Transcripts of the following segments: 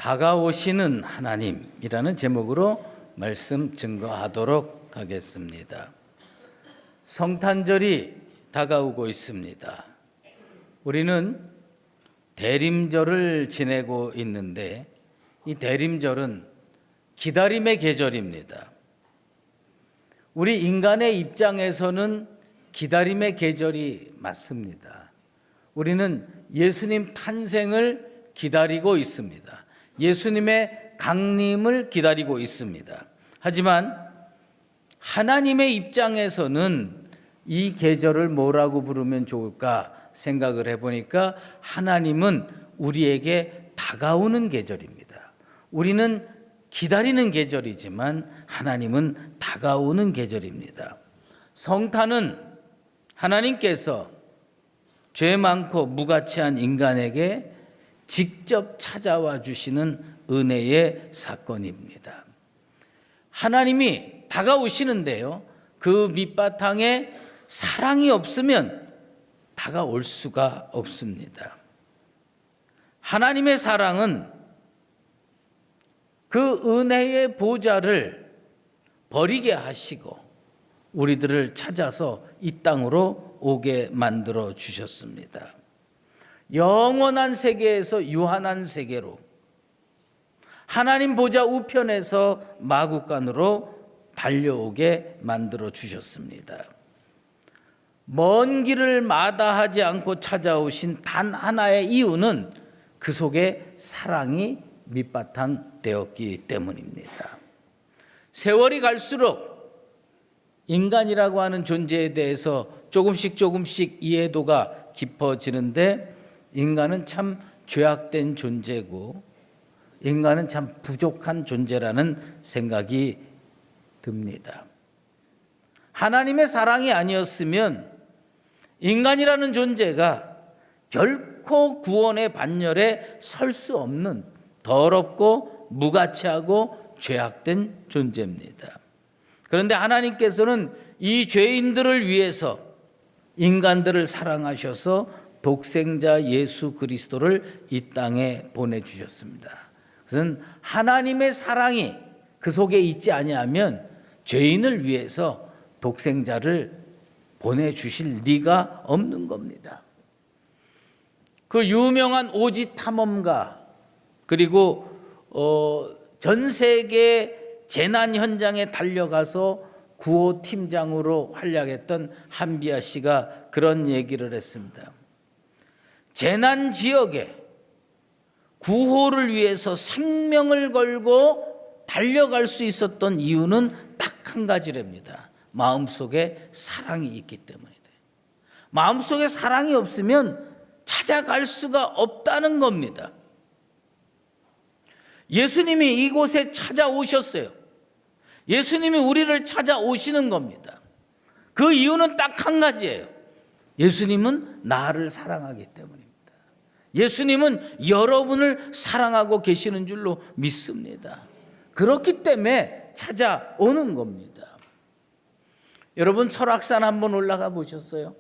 다가오시는 하나님이라는 제목으로 말씀 증거하도록 하겠습니다. 성탄절이 다가오고 있습니다. 우리는 대림절을 지내고 있는데 이 대림절은 기다림의 계절입니다. 우리 인간의 입장에서는 기다림의 계절이 맞습니다. 우리는 예수님 탄생을 기다리고 있습니다. 예수님의 강림을 기다리고 있습니다. 하지만 하나님의 입장에서는 이 계절을 뭐라고 부르면 좋을까 생각을 해보니까 하나님은 우리에게 다가오는 계절입니다. 우리는 기다리는 계절이지만 하나님은 다가오는 계절입니다. 성탄은 하나님께서 죄 많고 무가치한 인간에게 직접 찾아와 주시는 은혜의 사건입니다. 하나님이 다가오시는데요, 그 밑바탕에 사랑이 없으면 다가올 수가 없습니다. 하나님의 사랑은 그 은혜의 보좌를 버리게 하시고 우리들을 찾아서 이 땅으로 오게 만들어 주셨습니다. 영원한 세계에서 유한한 세계로, 하나님 보좌 우편에서 마구간으로 달려오게 만들어 주셨습니다. 먼 길을 마다하지 않고 찾아오신 단 하나의 이유는 그 속에 사랑이 밑바탕 되었기 때문입니다. 세월이 갈수록 인간이라고 하는 존재에 대해서 조금씩 이해도가 깊어지는데 인간은 참 죄악된 존재고 인간은 참 부족한 존재라는 생각이 듭니다. 하나님의 사랑이 아니었으면 인간이라는 존재가 결코 구원의 반열에 설 수 없는 더럽고 무가치하고 죄악된 존재입니다. 그런데 하나님께서는 이 죄인들을 위해서 인간들을 사랑하셔서 독생자 예수 그리스도를 이 땅에 보내주셨습니다. 그것은 하나님의 사랑이 그 속에 있지 아니하면 죄인을 위해서 독생자를 보내주실 리가 없는 겁니다. 그 유명한 오지 탐험가, 그리고 전 세계 재난 현장에 달려가서 구호팀장으로 활약했던 한비아 씨가 그런 얘기를 했습니다. 재난 지역에 구호를 위해서 생명을 걸고 달려갈 수 있었던 이유는 딱 한 가지랍니다. 마음속에 사랑이 있기 때문이다. 마음속에 사랑이 없으면 찾아갈 수가 없다는 겁니다. 예수님이 이곳에 찾아오셨어요. 예수님이 우리를 찾아오시는 겁니다. 그 이유는 딱 한 가지예요. 예수님은 나를 사랑하기 때문입니다. 예수님은 여러분을 사랑하고 계시는 줄로 믿습니다. 그렇기 때문에 찾아오는 겁니다. 여러분, 설악산 한번 올라가 보셨어요?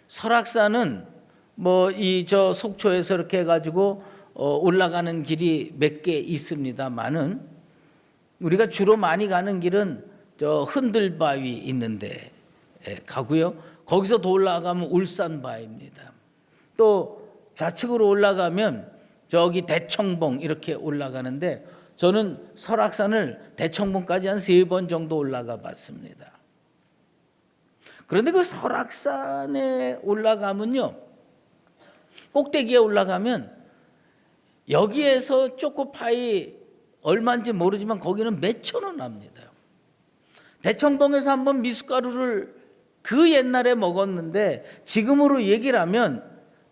설악산은 저 속초에서 이렇게 해가지고 올라가는 길이 몇 개 있습니다만은 우리가 주로 많이 가는 길은 저 흔들바위 있는데 가고요. 거기서 더 올라가면 울산바위입니다. 또 좌측으로 올라가면 저기 대청봉 이렇게 올라가는데 저는 설악산을 대청봉까지 한 3번 정도 올라가 봤습니다. 그런데 그 설악산에 올라가면요, 꼭대기에 올라가면 여기에서 초코파이 얼마인지 모르지만 거기는 몇천 원 합니다. 대청봉에서 한번 미숫가루를 그 옛날에 먹었는데 지금으로 얘기를 하면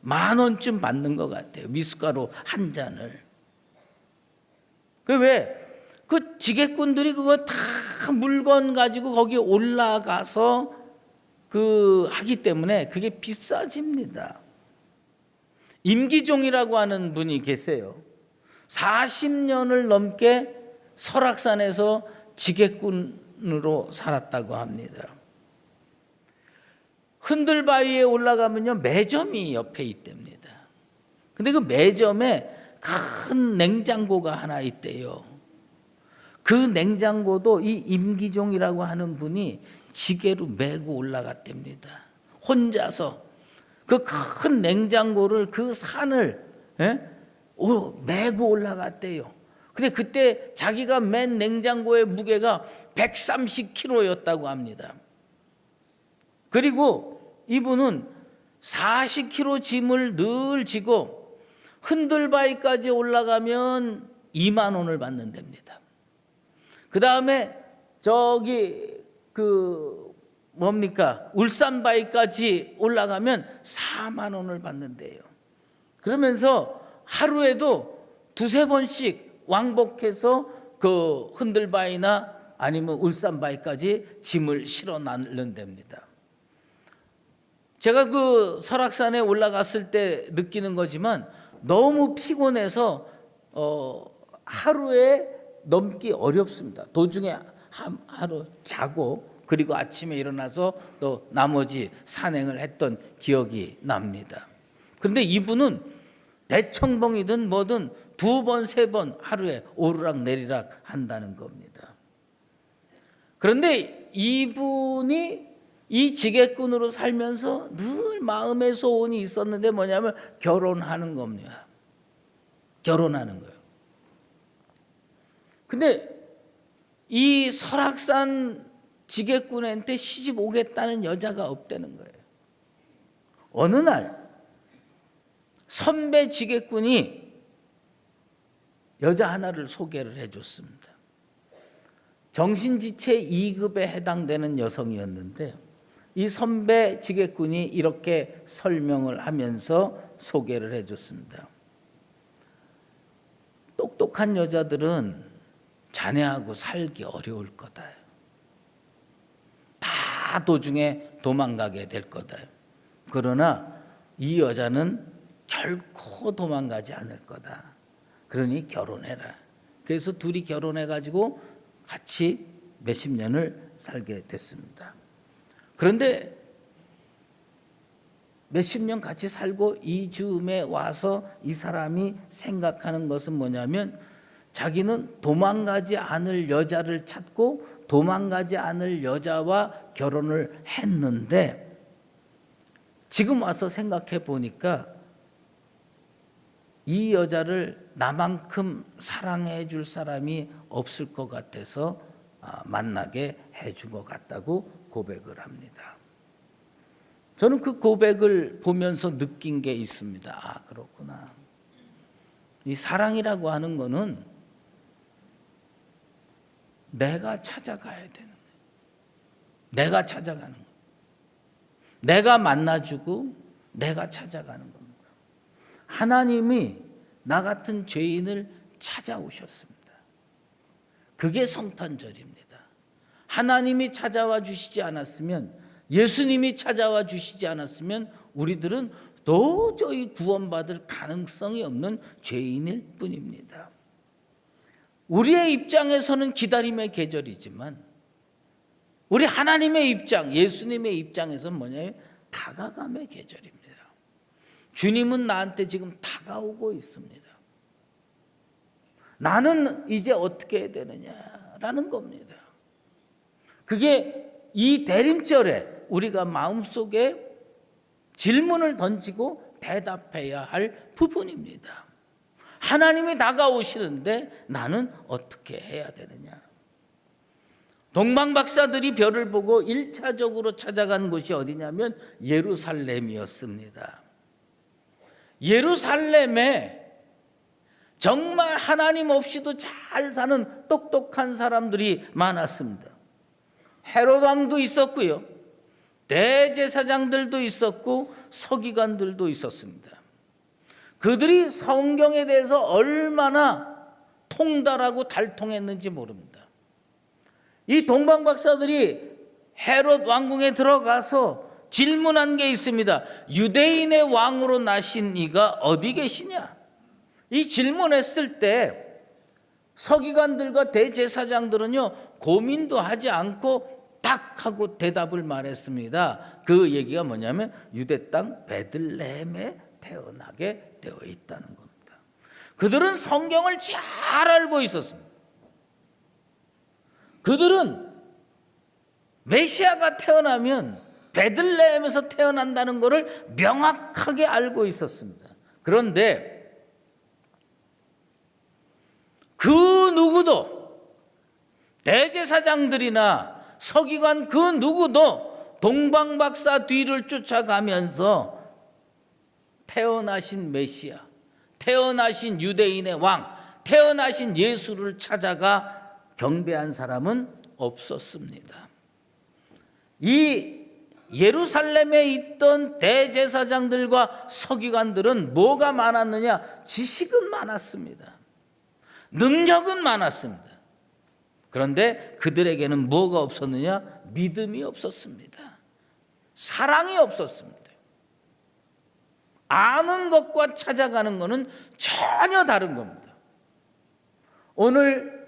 10,000원쯤 받는 것 같아요. 미숫가루 한 잔을. 그 지게꾼들이 그거 다 물건 가지고 거기 올라가서 하기 때문에 그게 비싸집니다. 임기종이라고 하는 분이 계세요. 40년을 넘게 설악산에서 지게꾼으로 살았다고 합니다. 흔들바위에 올라가면요, 매점이 옆에 있답니다. 근데 그 매점에 큰 냉장고가 하나 있대요. 그 냉장고도 이 임기종이라고 하는 분이 지게로 메고 올라갔답니다. 혼자서 그 큰 냉장고를, 그 산을 메고 올라갔대요. 근데 그때 자기가 맨 냉장고의 무게가 130kg였다고 합니다. 그리고 이분은 40kg 짐을 늘 지고 흔들바위까지 올라가면 2만 원을 받는답니다. 그 다음에 저기 울산바위까지 올라가면 4만 원을 받는데요. 그러면서 하루에도 두세 번씩 왕복해서 그 흔들바위나 아니면 울산바위까지 짐을 실어 나른답니다. 제가 그 설악산에 올라갔을 때 느끼는 거지만 너무 피곤해서 하루에 넘기 어렵습니다. 도중에 하루 자고 그리고 아침에 일어나서 또 나머지 산행을 했던 기억이 납니다. 그런데 이분은 대청봉이든 뭐든 2번, 3번 하루에 오르락 내리락 한다는 겁니다. 그런데 이분이 이 지게꾼으로 살면서 늘 마음의 소원이 있었는데 뭐냐면 결혼하는 겁니다. 결혼하는 거예요. 근데 이 설악산 지게꾼한테 시집 오겠다는 여자가 없다는 거예요. 어느 날 선배 지게꾼이 여자 하나를 소개를 해줬습니다. 정신지체 2급에 해당되는 여성이었는데 이 선배 지게꾼이 이렇게 설명을 하면서 소개를 해줬습니다. 똑똑한 여자들은 자네하고 살기 어려울 거다. 다 도중에 도망가게 될 거다. 그러나 이 여자는 결코 도망가지 않을 거다. 그러니 결혼해라. 그래서 둘이 결혼해가지고 같이 몇십 년을 살게 됐습니다. 그런데 몇십 년 같이 살고 이 즈음에 와서 이 사람이 생각하는 것은 뭐냐면 자기는 도망가지 않을 여자를 찾고 도망가지 않을 여자와 결혼을 했는데 지금 와서 생각해 보니까 이 여자를 나만큼 사랑해 줄 사람이 없을 것 같아서 만나게 해준 것 같다고 고백을 합니다. 저는 그 고백을 보면서 느낀 게 있습니다. 아, 그렇구나. 이 사랑이라고 하는 거는 내가 찾아가야 되는 거예요. 내가 찾아가는 거예요. 내가 만나주고 내가 찾아가는 겁니다. 하나님이 나 같은 죄인을 찾아오셨습니다. 그게 성탄절입니다. 하나님이 찾아와 주시지 않았으면, 예수님이 찾아와 주시지 않았으면 우리들은 도저히 구원받을 가능성이 없는 죄인일 뿐입니다. 우리의 입장에서는 기다림의 계절이지만 우리 하나님의 입장, 예수님의 입장에서는 뭐냐면 다가감의 계절입니다. 주님은 나한테 지금 다가오고 있습니다. 나는 이제 어떻게 해야 되느냐라는 겁니다. 그게 이 대림절에 우리가 마음속에 질문을 던지고 대답해야 할 부분입니다. 하나님이 다가오시는데 나는 어떻게 해야 되느냐. 동방박사들이 별을 보고 1차적으로 찾아간 곳이 어디냐면 예루살렘이었습니다. 예루살렘에 정말 하나님 없이도 잘 사는 똑똑한 사람들이 많았습니다. 헤롯 왕도 있었고요, 대제사장들도 있었고 서기관들도 있었습니다. 그들이 성경에 대해서 얼마나 통달하고 달통했는지 모릅니다. 이 동방박사들이 헤롯 왕궁에 들어가서 질문한 게 있습니다. 유대인의 왕으로 나신 이가 어디 계시냐? 이 질문했을 때 서기관들과 대제사장들은요 고민도 하지 않고 딱 하고 대답을 말했습니다. 그 얘기가 뭐냐면 유대 땅 베들레헴에 태어나게 되어 있다는 겁니다. 그들은 성경을 잘 알고 있었습니다. 그들은 메시아가 태어나면 베들레헴에서 태어난다는 것을 명확하게 알고 있었습니다. 그런데 그 누구도, 대제사장들이나 서기관 그 누구도 동방박사 뒤를 쫓아가면서 태어나신 메시아, 태어나신 유대인의 왕, 태어나신 예수를 찾아가 경배한 사람은 없었습니다. 이 예루살렘에 있던 대제사장들과 서기관들은 뭐가 많았느냐? 지식은 많았습니다. 능력은 많았습니다. 그런데 그들에게는 뭐가 없었느냐? 믿음이 없었습니다. 사랑이 없었습니다. 아는 것과 찾아가는 것은 전혀 다른 겁니다. 오늘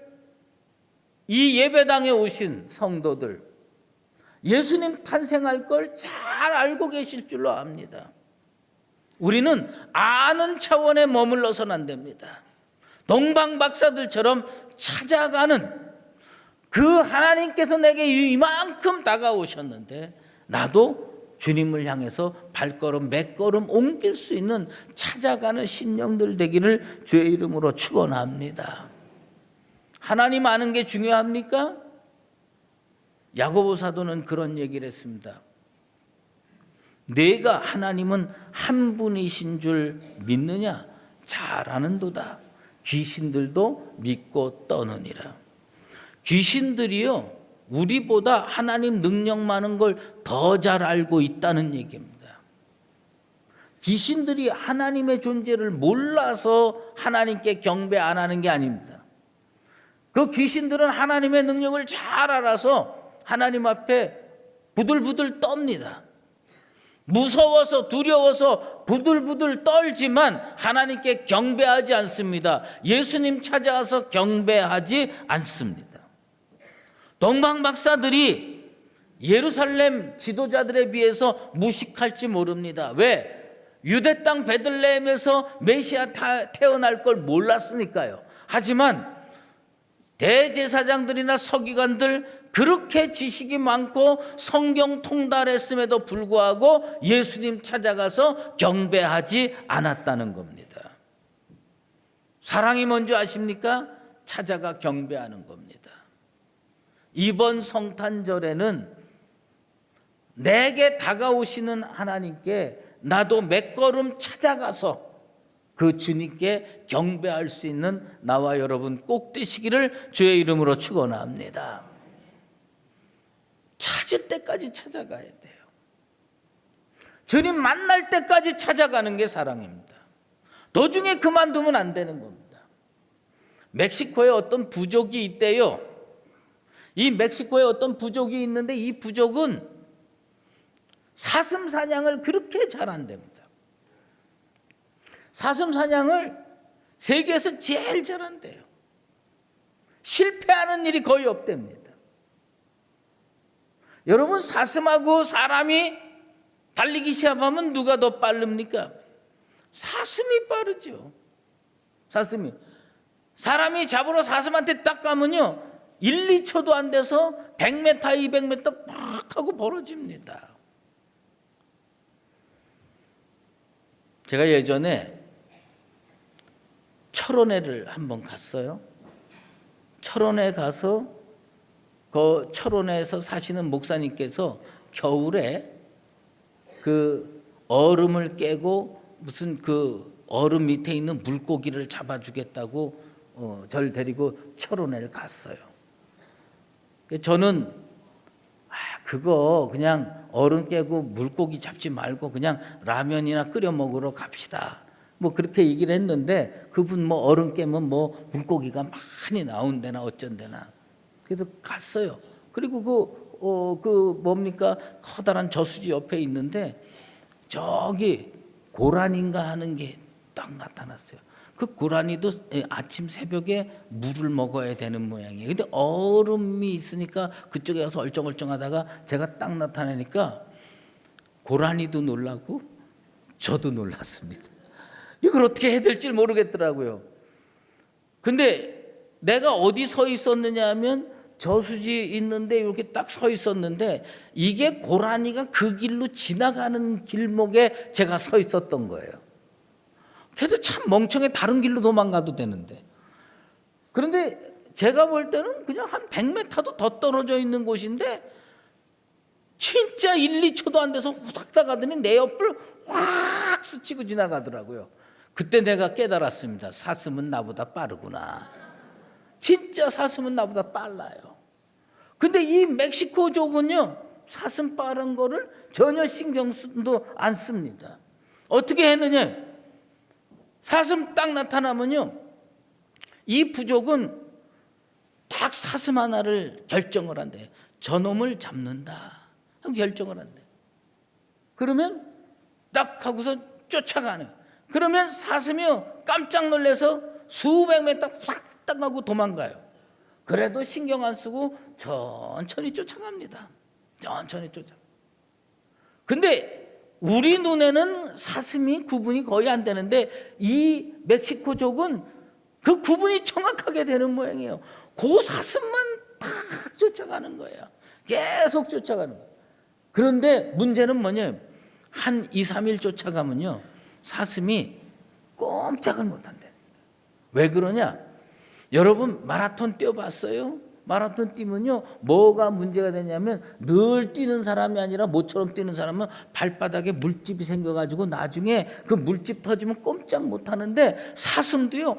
이 예배당에 오신 성도들, 예수님 탄생할 걸 잘 알고 계실 줄로 압니다. 우리는 아는 차원에 머물러서는 안 됩니다. 동방박사들처럼 찾아가는, 그 하나님께서 내게 이만큼 다가오셨는데 나도 주님을 향해서 발걸음 몇 걸음 옮길 수 있는 찾아가는 심령들 되기를 주의 이름으로 축원합니다. 하나님 아는 게 중요합니까? 야고보 사도는 그런 얘기를 했습니다. 내가 하나님은 한 분이신 줄 믿느냐? 잘 아는도다. 귀신들도 믿고 떠느니라. 귀신들이요, 우리보다 하나님 능력 많은 걸 더 잘 알고 있다는 얘기입니다. 귀신들이 하나님의 존재를 몰라서 하나님께 경배 안 하는 게 아닙니다. 그 귀신들은 하나님의 능력을 잘 알아서 하나님 앞에 부들부들 떱니다. 무서워서 두려워서 부들부들 떨지만 하나님께 경배하지 않습니다. 예수님 찾아와서 경배하지 않습니다. 동방박사들이 예루살렘 지도자들에 비해서 무식할지 모릅니다. 왜? 유대 땅 베들레헴에서 메시아 태어날 걸 몰랐으니까요. 하지만 대제사장들이나 서기관들, 그렇게 지식이 많고 성경 통달했음에도 불구하고 예수님 찾아가서 경배하지 않았다는 겁니다. 사랑이 뭔지 아십니까? 찾아가 경배하는 겁니다. 이번 성탄절에는 내게 다가오시는 하나님께 나도 몇 걸음 찾아가서 그 주님께 경배할 수 있는 나와 여러분 꼭 되시기를 주의 이름으로 축원합니다. 찾을 때까지 찾아가야 돼요. 주님 만날 때까지 찾아가는 게 사랑입니다. 도중에 그만두면 안 되는 겁니다. 멕시코에 어떤 부족이 있대요. 이 멕시코에 어떤 부족이 있는데 이 부족은 사슴 사냥을 그렇게 잘한답니다. 사슴 사냥을 세계에서 제일 잘한대요. 실패하는 일이 거의 없답니다. 여러분, 사슴하고 사람이 달리기 시합하면 누가 더 빠릅니까? 사슴이 빠르죠. 사람이 잡으러 사슴한테 딱 가면요 1, 2초도 안 돼서 100m, 200m 막 하고 벌어집니다. 제가 예전에 철원에를 한번 갔어요. 철원에 가서 그 철원에서 사시는 목사님께서 겨울에 그 얼음을 깨고 무슨 그 얼음 밑에 있는 물고기를 잡아주겠다고 저를 데리고 철원에를 갔어요. 저는 그거 그냥 얼음 깨고 물고기 잡지 말고 그냥 라면이나 끓여 먹으러 갑시다. 뭐 그렇게 얘기를 했는데 그분 뭐 얼음 깨면 뭐 물고기가 많이 나온대나 어쩐대나. 그래서 갔어요. 그리고 그 뭡니까 커다란 저수지 옆에 있는데 저기 고라니인가 하는 게 딱 나타났어요. 그 고라니도 아침 새벽에 물을 먹어야 되는 모양이에요. 근데 얼음이 있으니까 그쪽에 가서 얼쩡얼쩡하다가 제가 딱 나타나니까 고라니도 놀라고 저도 놀랐습니다. 이걸 어떻게 해야 될지 모르겠더라고요. 근데 내가 어디 서 있었느냐 하면 저수지 있는데 이렇게 딱 서 있었는데 이게 고라니가 그 길로 지나가는 길목에 제가 서 있었던 거예요. 걔도 참 멍청해. 다른 길로 도망가도 되는데. 그런데 제가 볼 때는 그냥 한 100m도 더 떨어져 있는 곳인데 진짜 1, 2초도 안 돼서 후닥닥 가더니 내 옆을 확 스치고 지나가더라고요. 그때 내가 깨달았습니다. 사슴은 나보다 빠르구나. 진짜 사슴은 나보다 빨라요. 근데 이 멕시코족은요, 사슴 빠른 거를 전혀 신경도 안 씁니다. 어떻게 했느냐? 사슴 딱 나타나면요, 이 부족은 딱 사슴 하나를 결정을 한대요. 저놈을 잡는다 하고 결정을 한대요. 그러면 딱 하고서 쫓아가네요. 그러면 사슴이요, 깜짝 놀라서 수백 메터 싹딱 하고 도망가요. 그래도 신경 안 쓰고 천천히 쫓아갑니다. 천천히 쫓아. 근데 우리 눈에는 사슴이 구분이 거의 안 되는데 이 멕시코족은 그 구분이 정확하게 되는 모양이에요. 그 사슴만 딱 쫓아가는 거예요. 계속 쫓아가는 거예요. 그런데 문제는 뭐냐면 한 2, 3일 쫓아가면요, 사슴이 꼼짝을 못한대. 왜 그러냐? 여러분 마라톤 뛰어봤어요? 마라톤 뛰면요, 뭐가 문제가 되냐면 늘 뛰는 사람이 아니라 모처럼 뛰는 사람은 발바닥에 물집이 생겨가지고 나중에 그 물집 터지면 꼼짝 못하는데 사슴도요,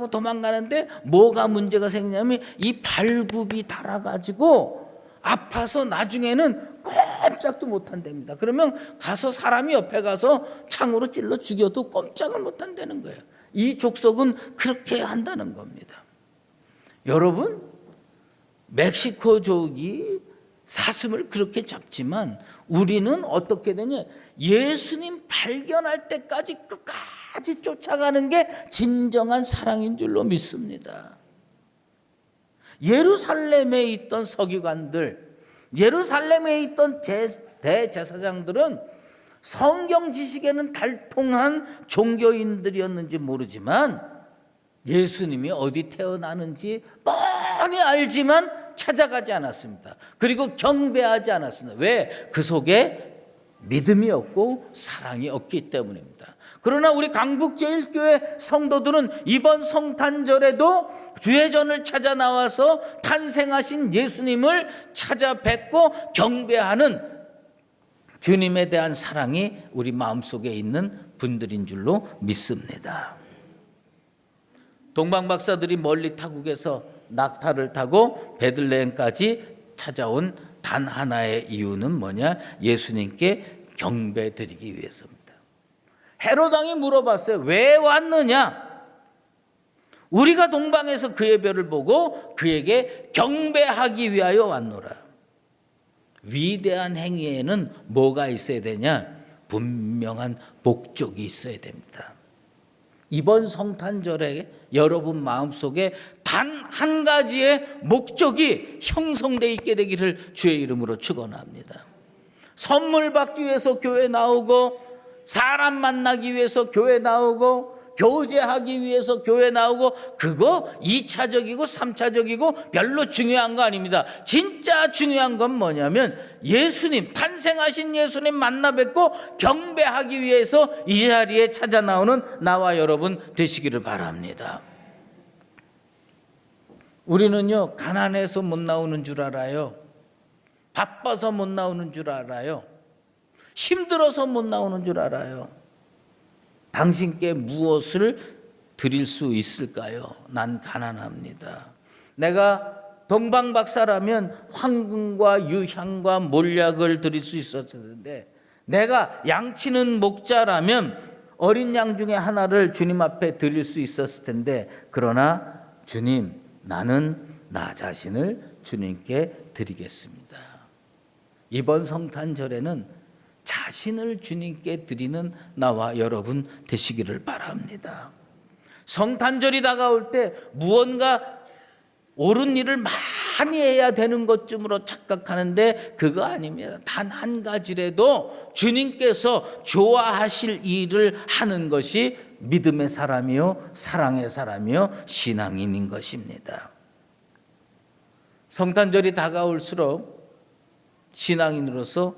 도망가는데 뭐가 문제가 생기냐면 이 발굽이 닳아가지고 아파서 나중에는 꼼짝도 못한답니다. 그러면 가서 사람이 옆에 가서 창으로 찔러 죽여도 꼼짝을 못한다는 거예요. 이 족속은 그렇게 한다는 겁니다. 여러분, 멕시코족이 사슴을 그렇게 잡지만 우리는 어떻게 되냐? 예수님 발견할 때까지 끝까지 쫓아가는 게 진정한 사랑인 줄로 믿습니다. 예루살렘에 있던 서기관들, 예루살렘에 있던 대제사장들은 성경 지식에는 달통한 종교인들이었는지 모르지만 예수님이 어디 태어나는지 뻔히 알지만 찾아가지 않았습니다. 그리고 경배하지 않았습니다. 왜? 그 속에 믿음이 없고 사랑이 없기 때문입니다. 그러나 우리 강북제일교회 성도들은 이번 성탄절에도 주회전을 찾아 나와서 탄생하신 예수님을 찾아뵙고 경배하는 주님에 대한 사랑이 우리 마음속에 있는 분들인 줄로 믿습니다. 동방박사들이 멀리 타국에서 낙타를 타고 베들레헴까지 찾아온 단 하나의 이유는 뭐냐? 예수님께 경배드리기 위해서입니다. 헤롯 왕이 물어봤어요. 왜 왔느냐? 우리가 동방에서 그의 별을 보고 그에게 경배하기 위하여 왔노라. 위대한 행위에는 뭐가 있어야 되냐? 분명한 목적이 있어야 됩니다. 이번 성탄절에 여러분 마음속에 단 한 가지의 목적이 형성되어 있게 되기를 주의 이름으로 축원합니다. 선물 받기 위해서 교회 나오고, 사람 만나기 위해서 교회 나오고, 교제하기 위해서 교회 나오고, 그거 2차적이고 3차적이고 별로 중요한 거 아닙니다. 진짜 중요한 건 뭐냐면 예수님, 탄생하신 예수님 만나 뵙고 경배하기 위해서 이 자리에 찾아 나오는 나와 여러분 되시기를 바랍니다. 우리는요, 가난해서 못 나오는 줄 알아요. 바빠서 못 나오는 줄 알아요. 힘들어서 못 나오는 줄 알아요. 당신께 무엇을 드릴 수 있을까요? 난 가난합니다. 내가 동방박사라면 황금과 유향과 몰약을 드릴 수 있었을 텐데, 내가 양치는 목자라면 어린 양 중에 하나를 주님 앞에 드릴 수 있었을 텐데, 그러나 주님, 나는 나 자신을 주님께 드리겠습니다. 이번 성탄절에는 자신을 주님께 드리는 나와 여러분 되시기를 바랍니다. 성탄절이 다가올 때 무언가 옳은 일을 많이 해야 되는 것쯤으로 착각하는데 그거 아닙니다. 단 한 가지라도 주님께서 좋아하실 일을 하는 것이 믿음의 사람이요 사랑의 사람이요 신앙인인 것입니다. 성탄절이 다가올수록 신앙인으로서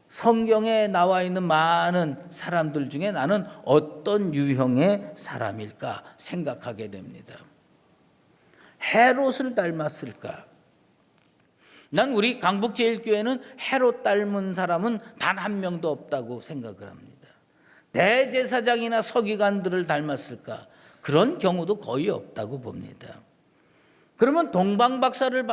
성경에 나와 있는 많은 사람들 중에 나는 어떤 유형의 사람일까 생각하게 됩니다. 헤롯을 닮았을까? 난 우리 강북제일교회는 헤롯 닮은 사람은 단 한 명도 없다고 생각을 합니다. 대제사장이나 서기관들을 닮았을까? 그런 경우도 거의 없다고 봅니다. 그러면 동방박사를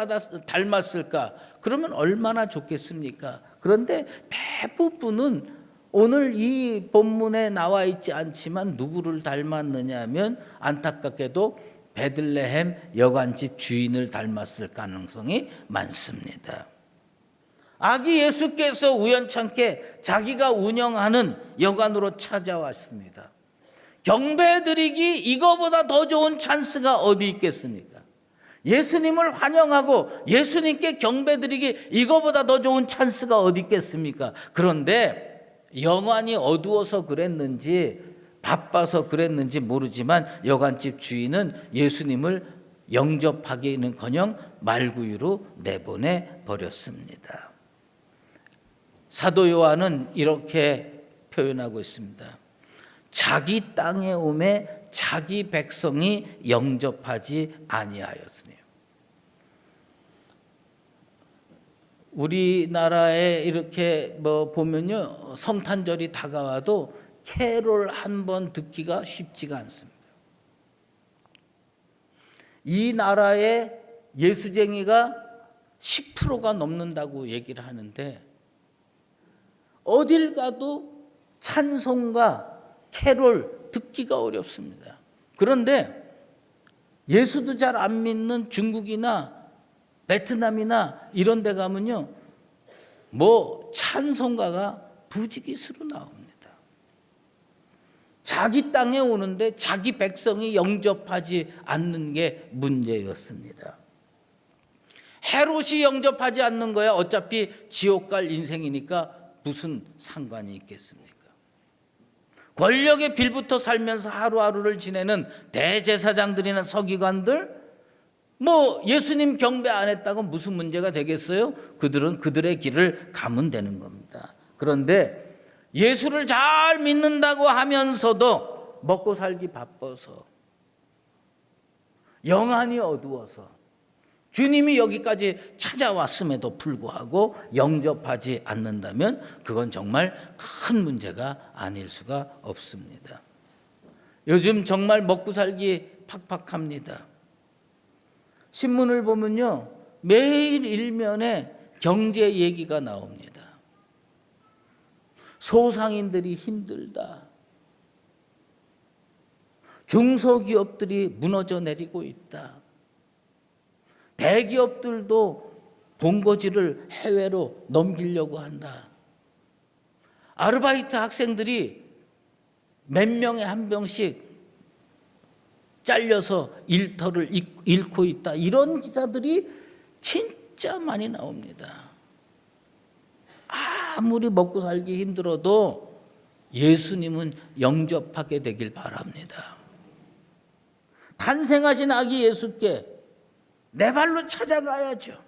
닮았을까? 그러면 얼마나 좋겠습니까? 그런데 대부분은 오늘 이 본문에 나와 있지 않지만 누구를 닮았느냐 하면 안타깝게도 베들레헴 여관집 주인을 닮았을 가능성이 많습니다. 아기 예수께서 우연찮게 자기가 운영하는 여관으로 찾아왔습니다. 경배드리기 이거보다 더 좋은 찬스가 어디 있겠습니까? 예수님을 환영하고 예수님께 경배드리기 이거보다 더 좋은 찬스가 어디 있겠습니까? 그런데 영안이 어두워서 그랬는지 바빠서 그랬는지 모르지만 여관집 주인은 예수님을 영접하기는커녕 말구유로 내보내 버렸습니다. 사도 요한은 이렇게 표현하고 있습니다. 자기 땅에 오매 자기 백성이 영접하지 아니하였으니. 우리나라에 이렇게 보면요, 성탄절이 다가와도 캐롤 한 번 듣기가 쉽지가 않습니다. 이 나라의 예수쟁이가 10%가 넘는다고 얘기를 하는데 어딜 가도 찬송가 캐롤 듣기가 어렵습니다. 그런데 예수도 잘 안 믿는 중국이나 베트남이나 이런 데 가면요, 찬송가가 부지기수로 나옵니다. 자기 땅에 오는데 자기 백성이 영접하지 않는 게 문제였습니다. 헤롯이 영접하지 않는 거야 어차피 지옥 갈 인생이니까 무슨 상관이 있겠습니까? 권력의 빌부터 살면서 하루하루를 지내는 대제사장들이나 서기관들, 예수님 경배 안 했다고 무슨 문제가 되겠어요? 그들은 그들의 길을 가면 되는 겁니다. 그런데 예수를 잘 믿는다고 하면서도 먹고 살기 바빠서, 영안이 어두워서 주님이 여기까지 찾아왔음에도 불구하고 영접하지 않는다면 그건 정말 큰 문제가 아닐 수가 없습니다. 요즘 정말 먹고 살기 팍팍합니다. 신문을 보면요, 매일 일면에 경제 얘기가 나옵니다. 소상인들이 힘들다. 중소기업들이 무너져 내리고 있다. 대기업들도 본거지를 해외로 넘기려고 한다. 아르바이트 학생들이 몇 명에 한 명씩 잘려서 일터를 잃고 있다. 이런 기사들이 진짜 많이 나옵니다. 아무리 먹고 살기 힘들어도 예수님은 영접하게 되길 바랍니다. 탄생하신 아기 예수께 내 발로 찾아가야죠.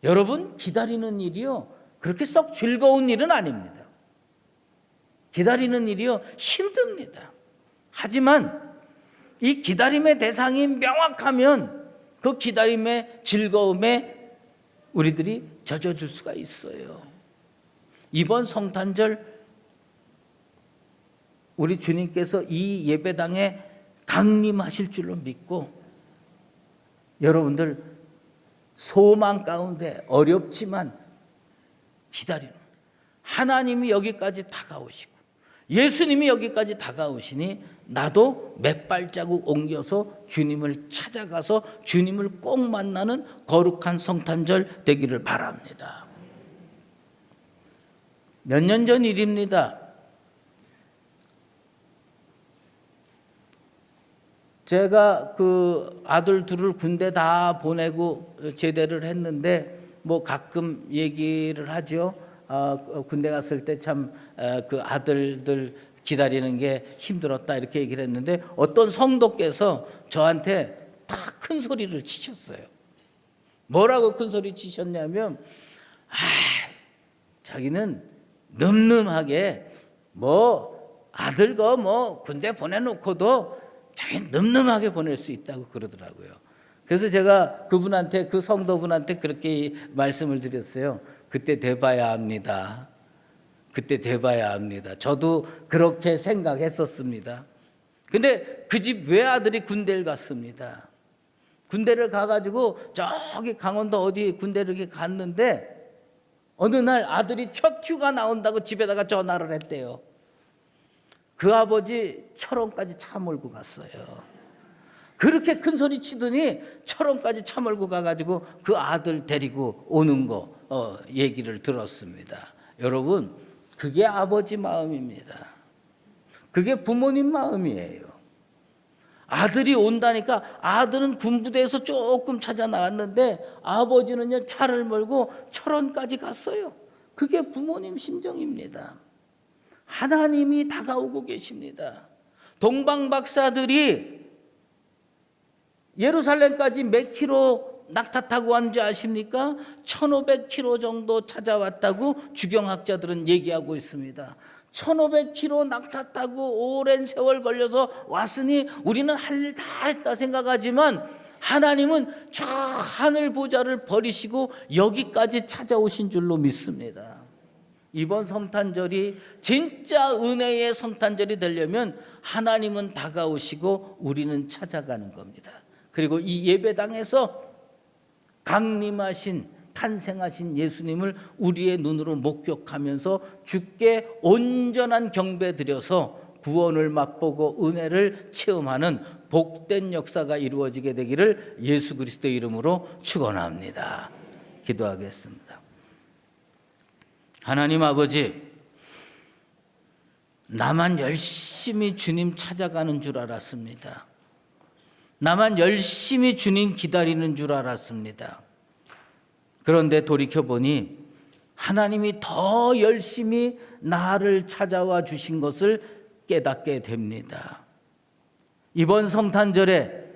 여러분, 기다리는 일이요, 그렇게 썩 즐거운 일은 아닙니다. 기다리는 일이요, 힘듭니다. 하지만 이 기다림의 대상이 명확하면 그 기다림의 즐거움에 우리들이 젖어줄 수가 있어요. 이번 성탄절 우리 주님께서 이 예배당에 강림하실 줄로 믿고 여러분들 소망 가운데 어렵지만 기다리는, 하나님이 여기까지 다가오시고 예수님이 여기까지 다가오시니 나도 몇 발자국 옮겨서 주님을 찾아가서 주님을 꼭 만나는 거룩한 성탄절 되기를 바랍니다. 몇 년 전 일입니다. 제가 그 아들 둘을 군대 다 보내고 제대를 했는데 가끔 얘기를 하죠. 군대 갔을 때 참 그 아들들 기다리는 게 힘들었다 이렇게 얘기를 했는데 어떤 성도께서 저한테 다 큰 소리를 치셨어요. 뭐라고 큰 소리 치셨냐면 자기는 늠름하게 뭐 아들 뭐 군대 보내놓고도 자기는 늠름하게 보낼 수 있다고 그러더라고요. 그래서 제가 그분한테, 그 성도분한테 그렇게 말씀을 드렸어요. 그때 돼봐야 합니다. 그때 돼봐야 합니다. 저도 그렇게 생각했었습니다. 근데 그 집 외아들이 군대를 갔습니다. 군대를 가가지고 저기 강원도 어디 군대를 이렇게 갔는데 어느 날 아들이 첫 휴가 나온다고 집에다가 전화를 했대요. 그 아버지 철원까지 차 몰고 갔어요. 그렇게 큰 소리 치더니 철원까지 차 몰고 가가지고 그 아들 데리고 오는 거 얘기를 들었습니다. 여러분, 그게 아버지 마음입니다. 그게 부모님 마음이에요. 아들이 온다니까 아들은 군부대에서 조금 찾아 나왔는데 아버지는요 차를 몰고 철원까지 갔어요. 그게 부모님 심정입니다. 하나님이 다가오고 계십니다. 동방 박사들이 예루살렘까지 몇 킬로 낙타 타고 왔는지 아십니까? 1500km 정도 찾아왔다고 주경학자들은 얘기하고 있습니다. 1500km 낙타 타고 오랜 세월 걸려서 왔으니 우리는 할 일 다 했다 생각하지만 하나님은 저 하늘 보좌를 버리시고 여기까지 찾아오신 줄로 믿습니다. 이번 성탄절이 진짜 은혜의 성탄절이 되려면 하나님은 다가오시고 우리는 찾아가는 겁니다. 그리고 이 예배당에서 강림하신 탄생하신 예수님을 우리의 눈으로 목격하면서 주께 온전한 경배 드려서 구원을 맛보고 은혜를 체험하는 복된 역사가 이루어지게 되기를 예수 그리스도의 이름으로 축원합니다. 기도하겠습니다. 하나님 아버지, 나만 열심히 주님 찾아가는 줄 알았습니다. 나만 열심히 주님 기다리는 줄 알았습니다. 그런데 돌이켜보니 하나님이 더 열심히 나를 찾아와 주신 것을 깨닫게 됩니다. 이번 성탄절에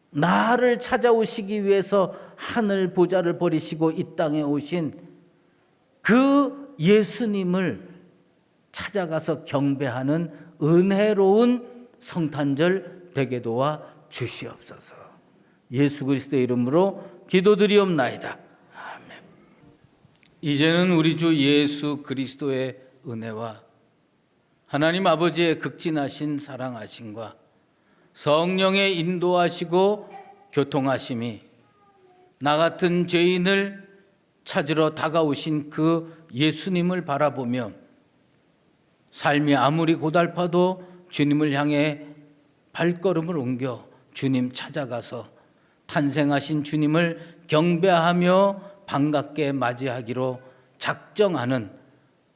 나를 찾아오시기 위해서 하늘 보좌를 버리시고 이 땅에 오신 그 예수님을 찾아가서 경배하는 은혜로운 성탄절 되게 도와 주시옵소서. 예수 그리스도의 이름으로 기도드리옵나이다. 아멘. 이제는 우리 주 예수 그리스도의 은혜와 하나님 아버지의 극진하신 사랑하심과 성령의 인도하시고 교통하심이 나 같은 죄인을 찾으러 다가오신 그 예수님을 바라보며 삶이 아무리 고달파도 주님을 향해 발걸음을 옮겨 주님 찾아가서 탄생하신 주님을 경배하며 반갑게 맞이하기로 작정하는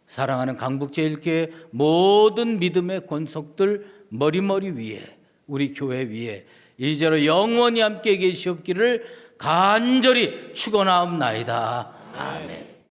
사랑하는 강북제일교회 모든 믿음의 권속들 머리머리 위에 우리 교회 위에 이제로 영원히 함께 계시옵기를 간절히 축원하옵나이다. 아멘.